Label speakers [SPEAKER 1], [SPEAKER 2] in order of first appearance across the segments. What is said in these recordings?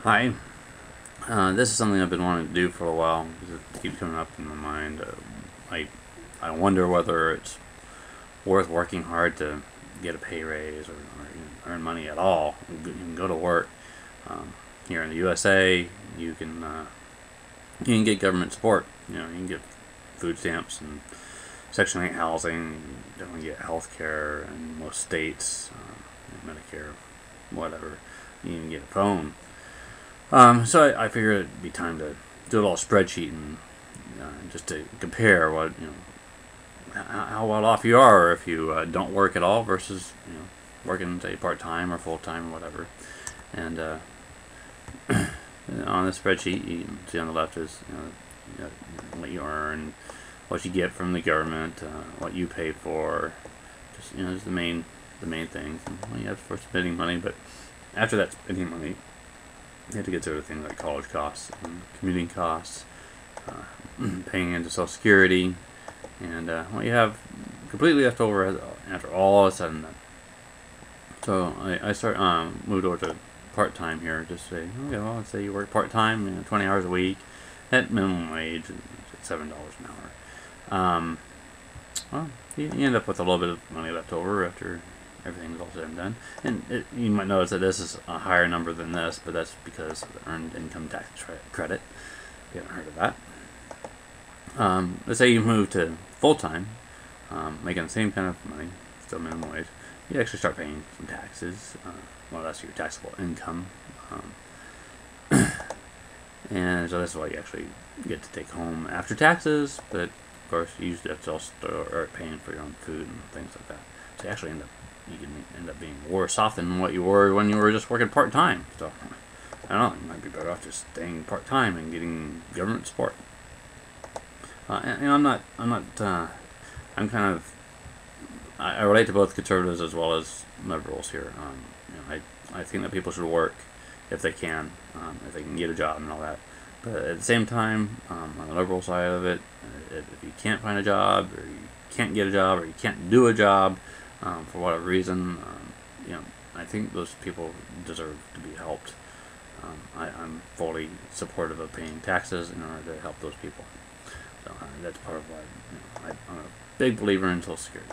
[SPEAKER 1] Hi. This is something I've been wanting to do for a while because it keeps coming up in my mind. I I wonder whether it's worth working hard to get a pay raise or even earn money at all. You can go to work. Here in the USA, you can get government support. You can get food stamps and Section 8 housing. You don't get health care in most states, Medicare, whatever. You can get a phone. So I figured it'd be time to do a little spreadsheet and just to compare what how well off you are if you don't work at all versus working say part time or full time or whatever. And on the spreadsheet, you can see on the left is what you earn, what you get from the government, what you pay for, just the main things. And, well, you have for spending money, but after that spending money, you have to consider things like college costs, and commuting costs, paying into Social Security, and what you have completely left over after all is said and done. So I moved over to part-time here. Just say, okay, well, let's say you work part-time, 20 hours a week, at minimum wage, at $7 an hour. Well, you end up with a little bit of money left over after everything's all said and done. And you might notice that this is a higher number than this, but that's because of the Earned Income Tax Credit. If you haven't heard of that. Let's say you move to full-time, making the same kind of money, still minimum wage. You actually start paying some taxes. Well, that's your taxable income. And so that's what you actually get to take home after taxes, but of course you usually have to also start paying for your own food and things like that. So you actually you can end up being worse off than what you were when you were just working part-time. So I don't know, you might be better off just staying part-time and getting government support. I'm kind of, I relate to both conservatives as well as liberals here. I think that people should work if they can get a job and all that. But at the same time, on the liberal side of it, if you can't find a job, or you can't get a job, or you can't do a job, for whatever reason, I think those people deserve to be helped. I'm fully supportive of paying taxes in order to help those people. So that's part of why I'm a big believer in Social Security.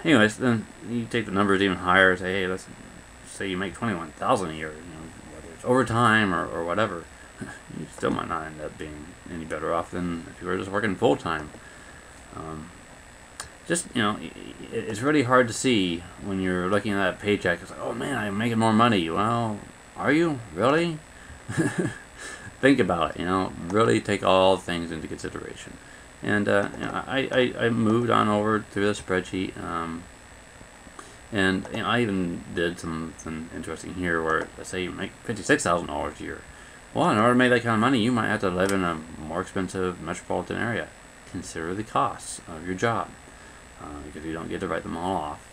[SPEAKER 1] Anyways, then you take the numbers even higher. Say, hey, let's say you make $21,000 a year. Whether it's overtime or whatever, you still might not end up being any better off than if you were just working full time. It's really hard to see when you're looking at that paycheck. It's like, oh man, I'm making more money. Well, are you really? Think about it. Really take all things into consideration. And I moved on over through the spreadsheet, and I even did something interesting here where, let's say you make $56,000 a year. Well, in order to make that kind of money, you might have to live in a more expensive metropolitan area. Consider the costs of your job, because you don't get to write them all off,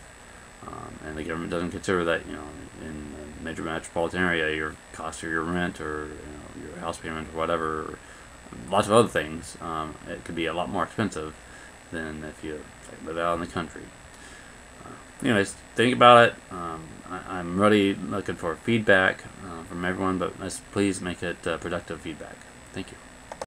[SPEAKER 1] and the government doesn't consider that in a major metropolitan area your cost of your rent or your house payment or whatever. Lots of other things. It could be a lot more expensive than if you live out in the country. Anyways, think about it. I'm really looking for feedback from everyone, but please make it productive feedback. Thank you.